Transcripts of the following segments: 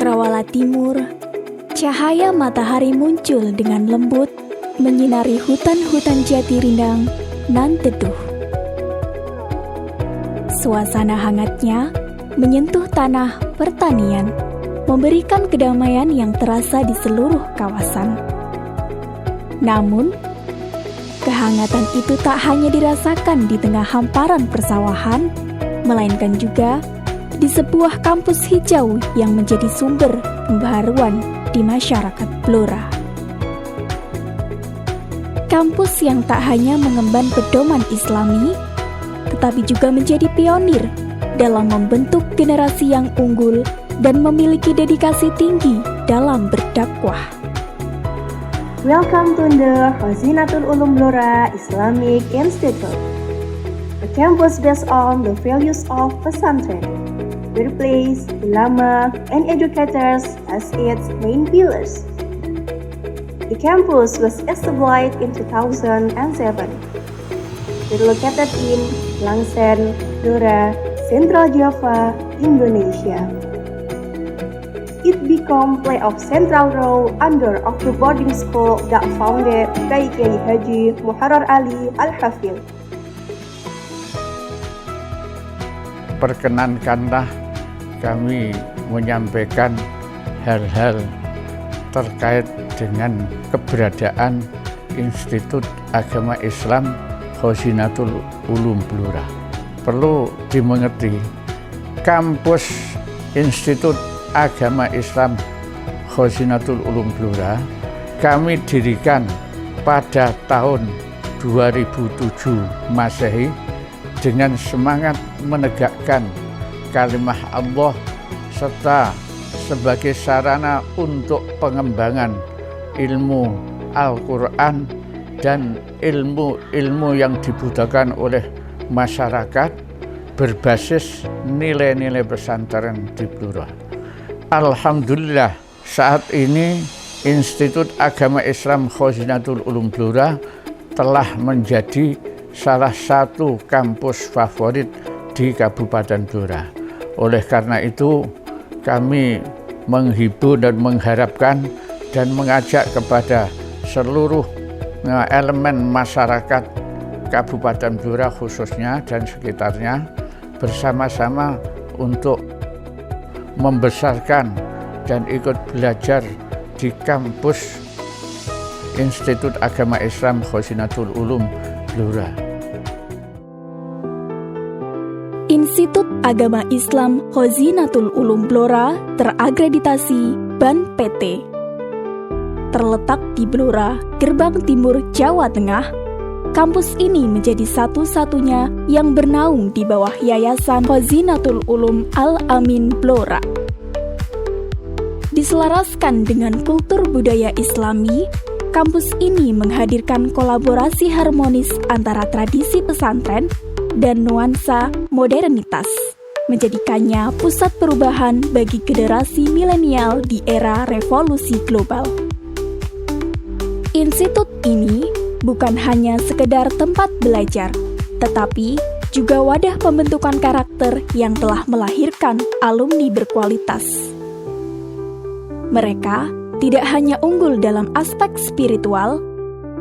cakrawala timur, cahaya matahari muncul dengan lembut, menyinari hutan-hutan jati rindang nan teduh. Suasana hangatnya menyentuh tanah pertanian, memberikan kedamaian yang terasa di seluruh kawasan. Namun, kehangatan itu tak hanya dirasakan di tengah hamparan persawahan, melainkan juga di sebuah kampus hijau yang menjadi sumber pembaharuan di masyarakat Blora. Kampus yang tak hanya mengemban pedoman Islami, tetapi juga menjadi pionir dalam membentuk generasi yang unggul dan memiliki dedikasi tinggi dalam berdakwah. Welcome to the Khazinatul Ulum Blora Islamic Institute, a campus based on the values of pesantren, birthplace, ulama, and educators as its main pillars. The campus was established in 2007. It located in Langsen, Blora, Central Java, Indonesia. It became play of central role under of the boarding school that founded by Kiai Haji Muharrar Ali Al-Hafidh. Perkenankanlah kami menyampaikan hal-hal terkait dengan keberadaan Institut Agama Islam Khazinatul Ulum Blora. Perlu dimengerti, kampus Institut Agama Islam Khazinatul Ulum Blora kami dirikan pada tahun 2007 Masehi dengan semangat menegakkan kalimah Allah serta sebagai sarana untuk pengembangan ilmu Al-Quran dan ilmu-ilmu yang dibutuhkan oleh masyarakat berbasis nilai-nilai pesantren di Blora. Alhamdulillah, saat ini Institut Agama Islam Khazinatul Ulum Blora telah menjadi salah satu kampus favorit di Kabupaten Blora. Oleh karena itu, kami menghibur dan mengharapkan dan mengajak kepada seluruh elemen masyarakat Kabupaten Blora khususnya dan sekitarnya bersama-sama untuk membesarkan dan ikut belajar di kampus Institut Agama Islam Khazinatul Ulum Blora. Institut Agama Islam Khazinatul Ulum Blora terakreditasi BAN PT. Terletak di Blora, Gerbang Timur, Jawa Tengah, kampus ini menjadi satu-satunya yang bernaung di bawah Yayasan Khazinatul Ulum Al-Amin Blora. Diselaraskan dengan kultur budaya Islami, kampus ini menghadirkan kolaborasi harmonis antara tradisi pesantren dan nuansa modernitas, menjadikannya pusat perubahan bagi generasi milenial di era revolusi global. Institut ini bukan hanya sekedar tempat belajar, tetapi juga wadah pembentukan karakter yang telah melahirkan alumni berkualitas. Mereka tidak hanya unggul dalam aspek spiritual,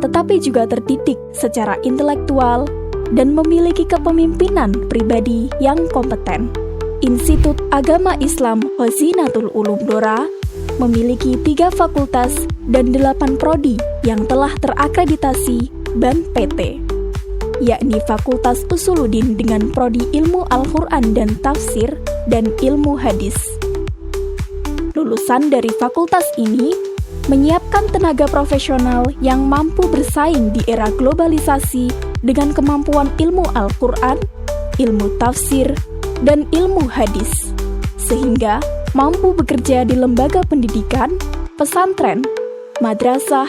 tetapi juga terdidik secara intelektual dan memiliki kepemimpinan pribadi yang kompeten. Institut Agama Islam Khazinatul Ulum Blora memiliki 3 fakultas dan 8 prodi yang telah terakreditasi BAN PT, yakni Fakultas Usuluddin dengan prodi Ilmu Al-Quran dan Tafsir dan Ilmu Hadis. Lulusan dari fakultas ini menyiapkan tenaga profesional yang mampu bersaing di era globalisasi dengan kemampuan ilmu Al-Quran, ilmu tafsir, dan ilmu hadis, sehingga mampu bekerja di lembaga pendidikan, pesantren, madrasah,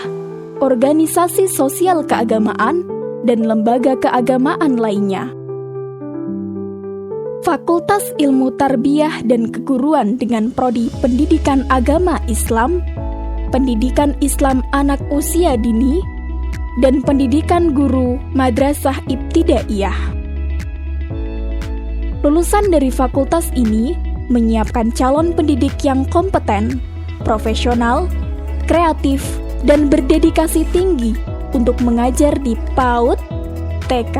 organisasi sosial keagamaan, dan lembaga keagamaan lainnya. Fakultas Ilmu Tarbiyah dan Keguruan dengan prodi Pendidikan Agama Islam, Pendidikan Islam Anak Usia Dini, dan Pendidikan Guru Madrasah Ibtidaiyah. Lulusan dari fakultas ini menyiapkan calon pendidik yang kompeten, profesional, kreatif, dan berdedikasi tinggi untuk mengajar di PAUD, TK,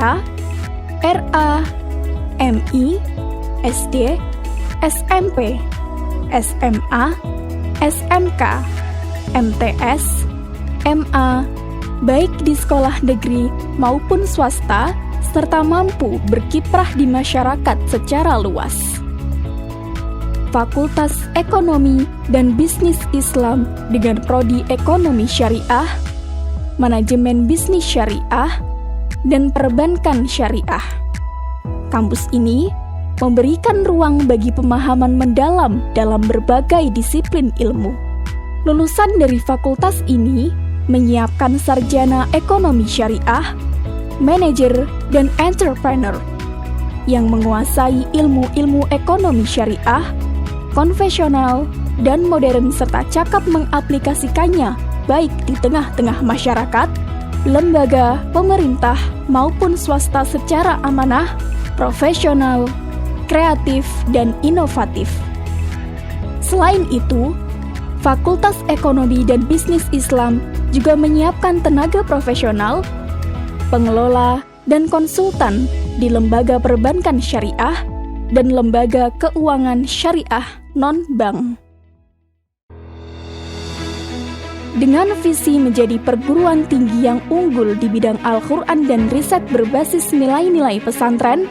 RA, MI, SD, SMP, SMA, SMK, MTS, MA, baik di sekolah negeri maupun swasta, serta mampu berkiprah di masyarakat secara luas. Fakultas Ekonomi dan Bisnis Islam dengan prodi Ekonomi Syariah, Manajemen Bisnis Syariah, dan Perbankan Syariah. Kampus ini memberikan ruang bagi pemahaman mendalam dalam berbagai disiplin ilmu. Lulusan dari fakultas ini menyiapkan sarjana ekonomi syariah, manajer, dan entrepreneur yang menguasai ilmu-ilmu ekonomi syariah, konvensional, dan modern serta cakap mengaplikasikannya baik di tengah-tengah masyarakat, lembaga, pemerintah, maupun swasta secara amanah, profesional, kreatif, dan inovatif. Selain itu, Fakultas Ekonomi dan Bisnis Islam juga menyiapkan tenaga profesional, pengelola, dan konsultan di lembaga perbankan syariah dan lembaga keuangan syariah non-bank. Dengan visi menjadi perguruan tinggi yang unggul di bidang Al-Quran dan riset berbasis nilai-nilai pesantren,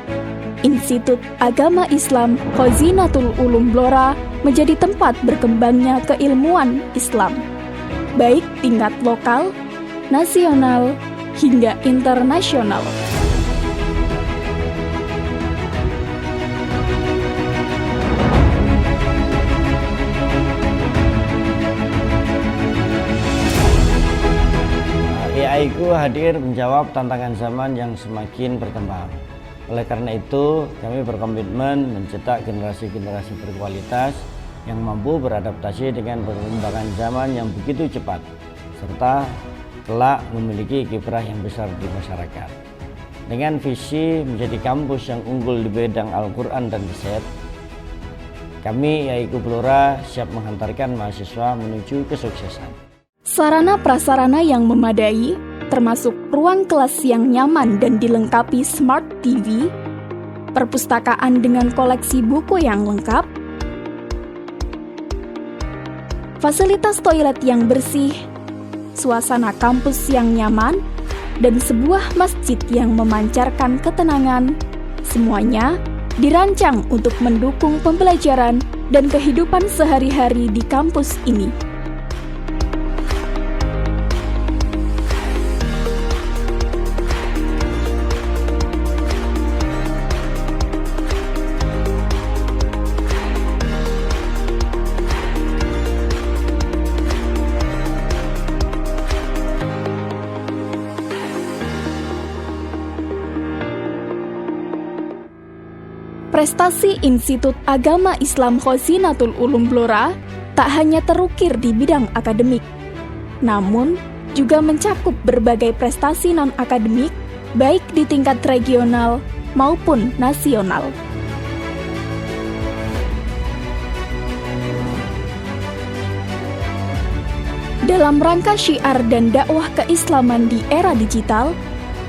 Institut Agama Islam Khazinatul Ulum Blora menjadi tempat berkembangnya keilmuan Islam, baik tingkat lokal, nasional, hingga internasional. AI-ku hadir menjawab tantangan zaman yang semakin berkembang. Oleh karena itu, kami berkomitmen mencetak generasi-generasi berkualitas yang mampu beradaptasi dengan perkembangan zaman yang begitu cepat, serta kelak memiliki kiprah yang besar di masyarakat. Dengan visi menjadi kampus yang unggul di bidang Al-Quran dan riset, kami AI-ku Blora siap menghantarkan mahasiswa menuju kesuksesan. Sarana prasarana yang memadai, termasuk ruang kelas yang nyaman dan dilengkapi Smart TV, perpustakaan dengan koleksi buku yang lengkap, fasilitas toilet yang bersih, suasana kampus yang nyaman, dan sebuah masjid yang memancarkan ketenangan, semuanya dirancang untuk mendukung pembelajaran dan kehidupan sehari-hari di kampus ini. Prestasi Institut Agama Islam Khazinatul Ulum Blora tak hanya terukir di bidang akademik, namun juga mencakup berbagai prestasi non-akademik baik di tingkat regional maupun nasional. Dalam rangka syiar dan dakwah keislaman di era digital,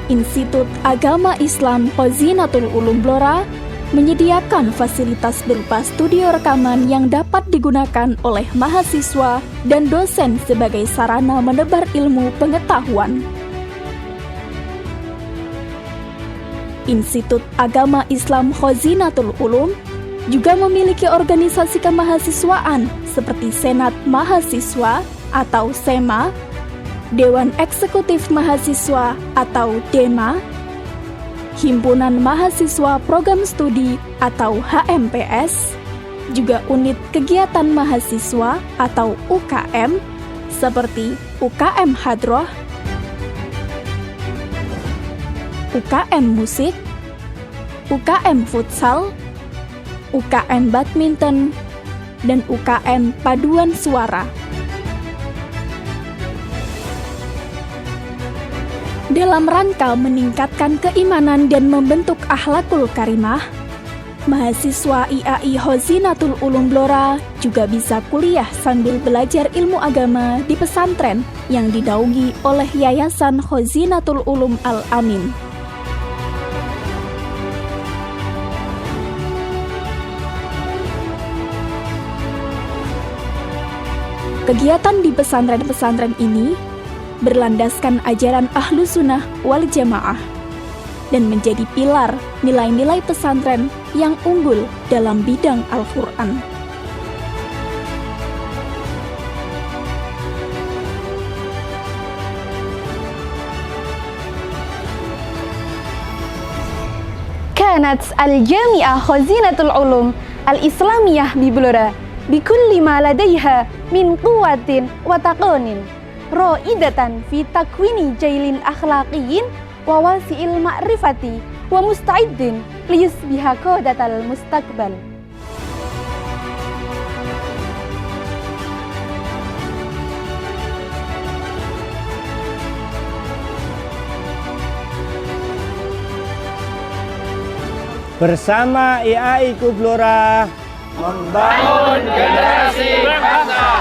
Institut Agama Islam Khazinatul Ulum Blora menyediakan fasilitas berupa studio rekaman yang dapat digunakan oleh mahasiswa dan dosen sebagai sarana menebar ilmu pengetahuan. Institut Agama Islam Khazinatul Ulum juga memiliki organisasi kemahasiswaan seperti Senat Mahasiswa atau SEMA, Dewan Eksekutif Mahasiswa atau DEMA, Himpunan Mahasiswa Program Studi atau HMPS, juga unit kegiatan mahasiswa atau UKM seperti UKM Hadroh, UKM Musik, UKM Futsal, UKM Badminton, dan UKM Paduan Suara. Dalam rangka meningkatkan keimanan dan membentuk akhlakul karimah, Mahasiswa IAI Khazinatul Ulum Blora juga bisa kuliah sambil belajar ilmu agama di pesantren yang dinaungi oleh Yayasan Khazinatul Ulum Al-Amin. Kegiatan di pesantren-pesantren ini berlandaskan ajaran Ahlus Sunnah wal Jamaah dan menjadi pilar nilai-nilai pesantren yang unggul dalam bidang Al-Quran. كانت الجامعة خزينة العلوم الإسلامية ببلورة بكل ما لديها من قوة وتقن رائدة في تكوين جيل أخلاقي وواسع المعرفة ومستعد ليصبح قادة المستقبل. Bersama IAI Blora membangun generasi bangsa.